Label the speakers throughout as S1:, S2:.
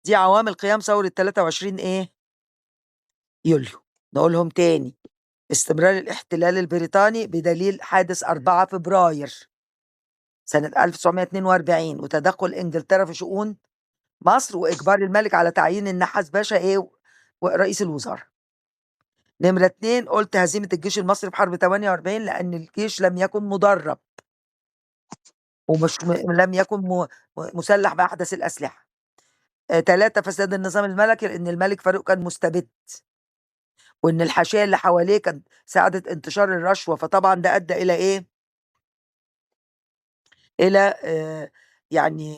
S1: دي عوامل قيام ثورة 23 إيه؟ يوليو. نقولهم تاني: استمرار الاحتلال البريطاني بدليل حادث 4 فبراير سنة 1942 وتدخل إنجلترا في شؤون مصر وإجبار الملك على تعيين النحاس باشا إيه ورئيس الوزراء. نمرة 2 قلت هزيمة الجيش المصري في حرب 48 لأن الجيش لم يكن مدرب ومش لم يكن مسلح بأحدث الأسلحة. 3 فساد النظام الملكي لأن الملك فاروق كان مستبد وإن الحاشية اللي حواليه كانت ساعدت انتشار الرشوة، فطبعا ده أدى إلى إيه؟ إلى يعني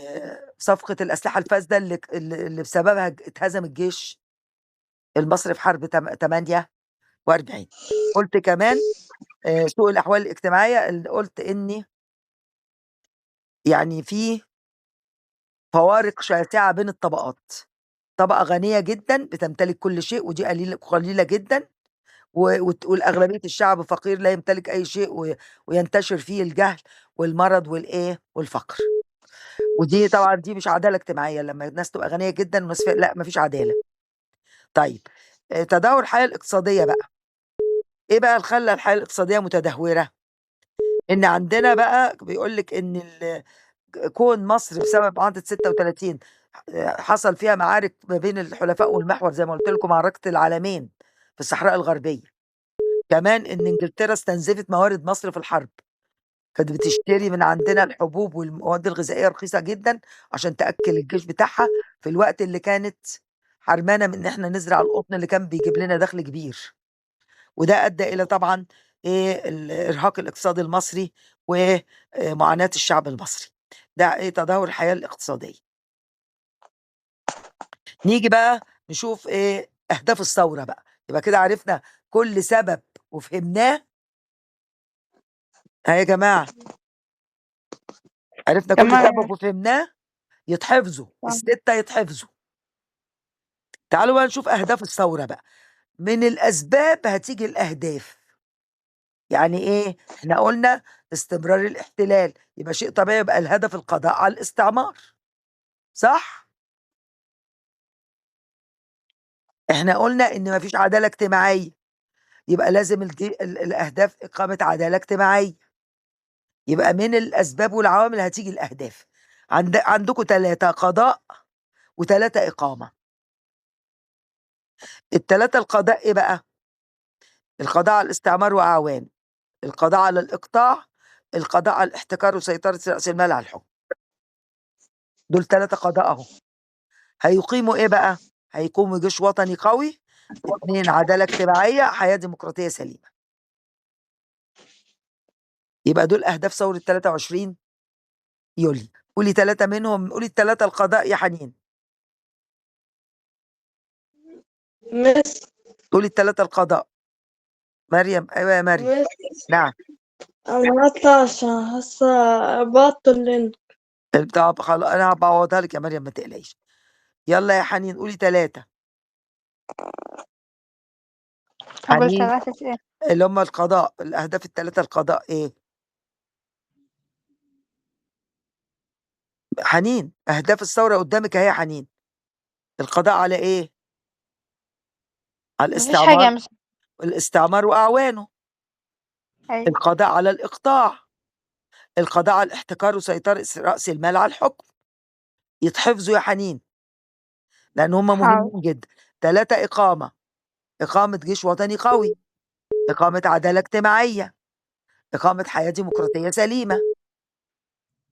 S1: صفقة الأسلحة الفاسدة اللي بسببها اتهزم الجيش المصري في حرب 48. قلت كمان سوء الأحوال الاجتماعية اللي قلت إن يعني في فوارق شاسعة بين الطبقات، طبقة غنية جدًا بتمتلك كل شيء ودي قليلة جدًا، والأغلبية الشعب فقير لا يمتلك أي شيء وينتشر فيه الجهل والمرض والإيه، والفقر. ودي طبعًا دي مش عدالة اجتماعية، لمّا الناس تبقى غنية جدًا وناس لأ ما فيش عدالة. طيب تدهور الحياة الاقتصادية بقى، إيه بقى اللي خلّى الحياة الاقتصادية متدهورة؟ إن عندنا بقى بيقول لِك إن كون مصر بسبب معاهدة 36 حصل فيها معارك ما بين الحلفاء والمحور زي ما قُلت لكم معركة العالمين في الصحراء الغربية. كمان إن إنجلترا استنزفت موارد مصر في الحرب، كانت بتشتري من عندنا الحبوب والمواد الغذائية رخيصة جدًا عشان تأكّل الجيش بتاعها في الوقت اللي كانت حرمانة من إن إحنا نزرع القطن اللي كان بيجيب لنا دخل كبير، وده أدّى إلى طبعًا الإرهاق الاقتصادي المصري معاناة الشعب المصري. ده تدهور الحياة الاقتصادية. نيجي بقى نشوف أهداف الثورة بقى، يبقى كده عرفنا كل سبب وفهمناه. ها يا جماعة، عرفنا كل
S2: تمام.
S1: سبب وفهمناه، يتحفظوا،
S2: تمام.
S1: ال6 يتحفظوا. تعالوا بقى نشوف أهداف الثورة بقى، من الأسباب هتيجي الأهداف. يعني إيه؟ إحنا قُلنا استمرار الاحتلال، يبقى شيء طبيعي يبقى الهدف القضاء على الاستعمار، صح؟ إحنا قُلنا إن ما فيش عدالة اجتماعية، يبقى لازم الأهداف إقامة عدالة اجتماعية. يبقى من الأسباب والعوامل هتيجي الأهداف. عندكم 3 قضاء و3 إقامة. ال3 القضاء إيه بقى؟ القضاء على الاستعمار وأعوانه، القضاء على الإقطاع، القضاء على الاحتكار وسيطرة رأس المال على الحكم. دول 3 قضاء أهو. هيقيموا إيه بقى؟ هيقوموا جيش وطني قوي، 2 عدالة اجتماعية، حياة ديمقراطية سليمة. يبقى دول أهداف ثورة 23 يوليو. قولي 3 منهم، قولي ال3 القضاء يا حنين.
S2: مس
S1: قولي ال3 القضاء. مريم، أيوه يا مريم.
S2: مس
S1: نعم.
S2: أنا هطلع عشان هسه أبطل لنا.
S1: طب أنا هابعوضها لِك يا مريم ما تقلقيش. يالّا يا حنين قولي 3.
S3: أول
S1: حنين
S3: 3 إيه؟
S1: اللي هم القضاء، الأهداف ال3 القضاء إيه؟ حنين، أهداف الثورة قدّامِك أهي يا حنين. القضاء على إيه؟ على
S3: ما فيش حاجة يا
S1: الاستعمار،
S3: مس.
S1: الاستعمار وأعوانه،
S3: أيوه.
S1: القضاء على الإقطاع، القضاء على الاحتكار وسيطرة رأس المال على الحكم. يتحفظوا يا حنين، لإن هم
S3: حاضر.
S1: مهمين جدًا. 3 إقامة، إقامة جيش وطني قوي، إقامة عدالة اجتماعية، إقامة حياة ديمقراطية سليمة.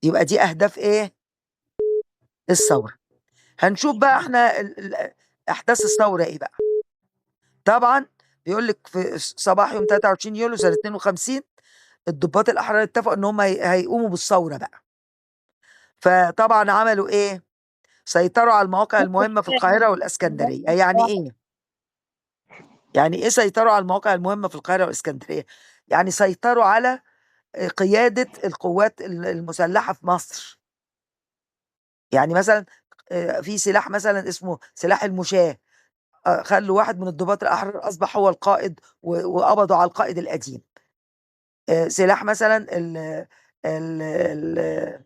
S1: يبقى دي أهداف إيه؟ الثورة. هنشوف بقى إحنا أحداث الثورة إيه بقى. طبعًا بيقول لِك في صباح يوم 23 يوليو سنة 52 الضباط الأحرار اتفقوا إن هم هيقوموا بالثورة بقى. فطبعًا عملوا إيه، سيطروا على المواقع المهمة في القاهرة والإسكندرية. يعني إيه؟ يعني إيه سيطروا على المواقع المهمة في القاهرة والإسكندرية؟ يعني سيطروا على قيادة القوات المسلحة في مصر. يعني مثلًا في سلاح مثلًا اسمه سلاح المشاة، خلّوا واحد من الضباط الأحرار أصبح هو القائد وقبضوا على القائد القديم. سلاح مثلًا ال ال ال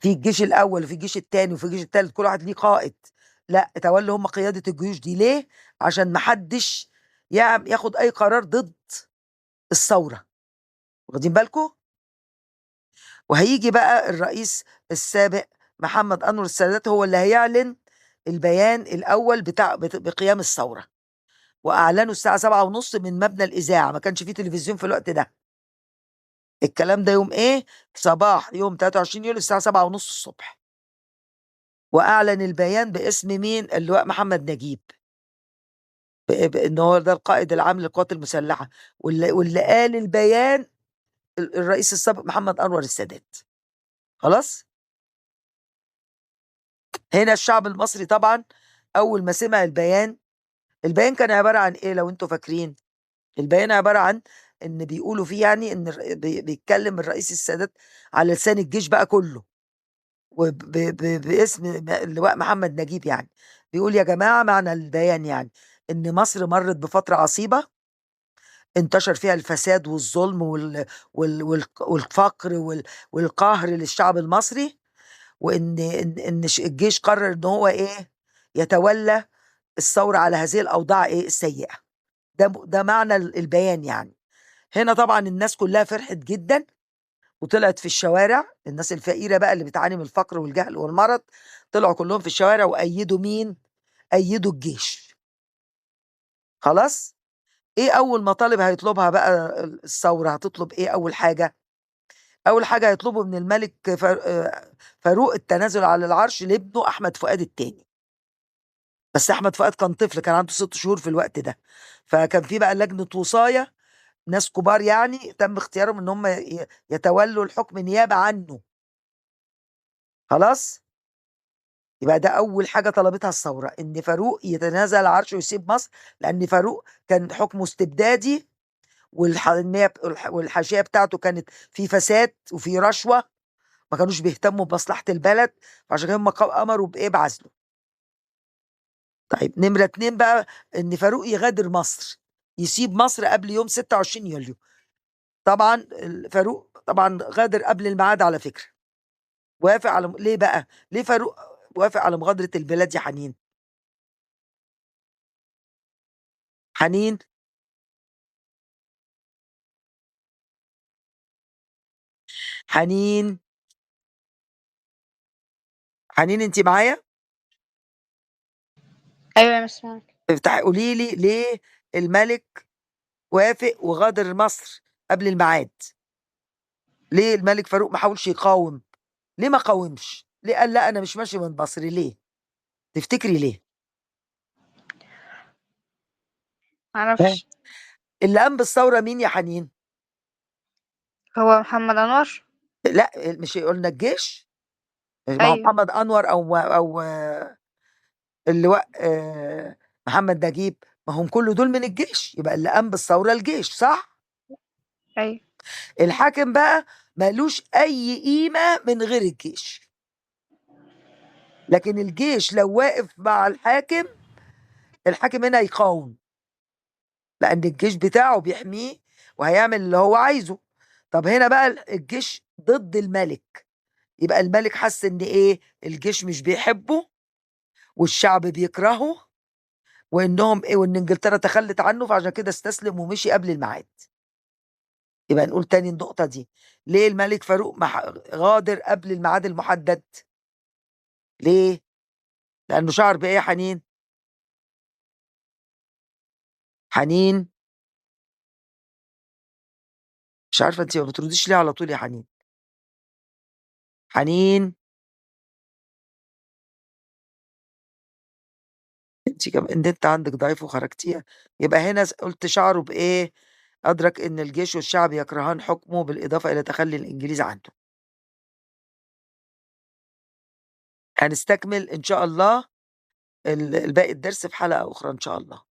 S1: في الجيش الأول وفي الجيش التاني وفي الجيش التالت كل واحد ليه قائد، لأ تولّوا هم قيادة الجيوش دي ليه؟ عشان ما حدّش ياخد أي قرار ضد الثورة، واخدين بالكم؟ وهييجي بقى الرئيس السابق محمد أنور السادات هو اللي هيعلن البيان الأول بتاع بقيام الثورة، وأعلنه الساعة 7:30 من مبنى الإذاعة، ما كانش في تلفزيون في الوقت ده. الكلام ده يوم إيه؟ صباح يوم 23 يوليو الساعة 7:30 ص. وأعلن البيان باسم مين؟ اللواء محمد نجيب. إن هو ده القائد العام للقوات المسلحة، واللي قال البيان الرئيس السابق محمد أنور السادات. خلاص؟ هنا الشعب المصري طبعًا أول ما سمع البيان كان عبارة عن إيه لو أنتم فاكرين؟ البيان عبارة عن إن بيقولوا فيه يعني إن بيتكلم الرئيس السادات على لسان الجيش بقى كله، باسم اللواء محمد نجيب يعني، بيقول يا جماعة معنى البيان يعني إن مصر مرّت بفترة عصيبة انتشر فيها الفساد والظلم والفقر والقهر للشعب المصري، وإن الجيش قرر إن هو إيه، يتولّى الثورة على هذه الأوضاع إيه، السيئة. ده معنى البيان يعني. هنا طبعًا الناس كلّها فرحت جدًا وطلعت في الشوارع، الناس الفقيرة بقى اللي بتعاني من الفقر والجهل والمرض، طلعوا كلّهم في الشوارع وأيّدوا مين، أيّدوا الجيش. خلاص؟ إيه أول مطالب هيطلبها بقى الثورة، هتطلب إيه أول حاجة؟ أول حاجة هيطلبوا من الملك فاروق التنازل عن العرش لابنه أحمد فؤاد التاني. بس أحمد فؤاد كان طفل، كان عنده 6 شهور في الوقت ده، فكان في بقى لجنة وصاية، ناس كبار يعني تم اختيارهم إن هم يتولوا الحكم نيابة عنه. خلاص؟ يبقى ده أول حاجة طلبتها الثورة، إن فاروق يتنازل عن العرش ويسيب مصر، لأن فاروق كان حكمه استبدادي والحاشية بتاعته كانت في فساد وفي رشوة، ما كانوش بيهتموا بمصلحة البلد، فعشان كده هم أمروا بإيه، بعزله. طيب نمرة 2 بقى إن فاروق يغادر مصر، يسيب مصر قبل يوم 26 يوليو. طبعًا فاروق طبعًا غادر قبل الميعاد على فكرة، وافق على ليه بقى؟ ليه فاروق وافق على مغادرة البلاد يا حنين؟ حنين، حنين، حنين أنتِ معايا؟
S3: أيوه أنا سامعاك.
S1: قولي لي ليه الملك وافق وغادر مصر قبل الميعاد؟ ليه الملك فاروق ما حاولش يقاوم؟ ليه ما قاومش؟ ليه قال لأ أنا مش ماشي من مصر ليه؟ تفتكري ليه؟
S3: ما
S1: ها؟
S3: أعرفش.
S1: اللي قام بالثورة مين يا حنين؟
S3: هو محمد أنور؟
S1: لأ مش قُلنا الجيش؟ ما هو
S3: أيوه.
S1: محمد أنور أو اللواء محمد نجيب، ما هم كل دول من الجيش، يبقى اللي قام بالثورة الجيش، صح؟
S3: أيوه.
S1: الحاكم بقى ما لوش أي قيمة من غير الجيش، لكن الجيش لو واقف مع الحاكم هنا يقاوم، لأن الجيش بتاعه بيحميه وهيعمل اللي هو عايزه. طب هنا بقى الجيش ضد الملك، يبقى الملك حس إن إيه، الجيش مش بيحبه والشعب بيكرهه وإنهم إيه، وإن إنجلترا تخلّت عنه، فعشان كده استسلم ومشي قبل الميعاد. يبقى نقول تاني النقطة دي، ليه الملك فاروق غادر قبل الميعاد المحدد؟ ليه؟ لأنه شعر بإيه يا حنين؟ حنين، مش عارفة أنتِ ما بترديش ليه على طول يا حنين؟ حنين، أنتِ النت عندِك ضعيف وخرجتيها، يبقى هنا قُلت شعره بإيه؟ أدرك إن الجيش والشعب يكرهان حكمه بالإضافة إلى تخلّي الإنجليز عنه. هنستكمل إن شاء الله باقي الدرس في حلقة أخرى إن شاء الله.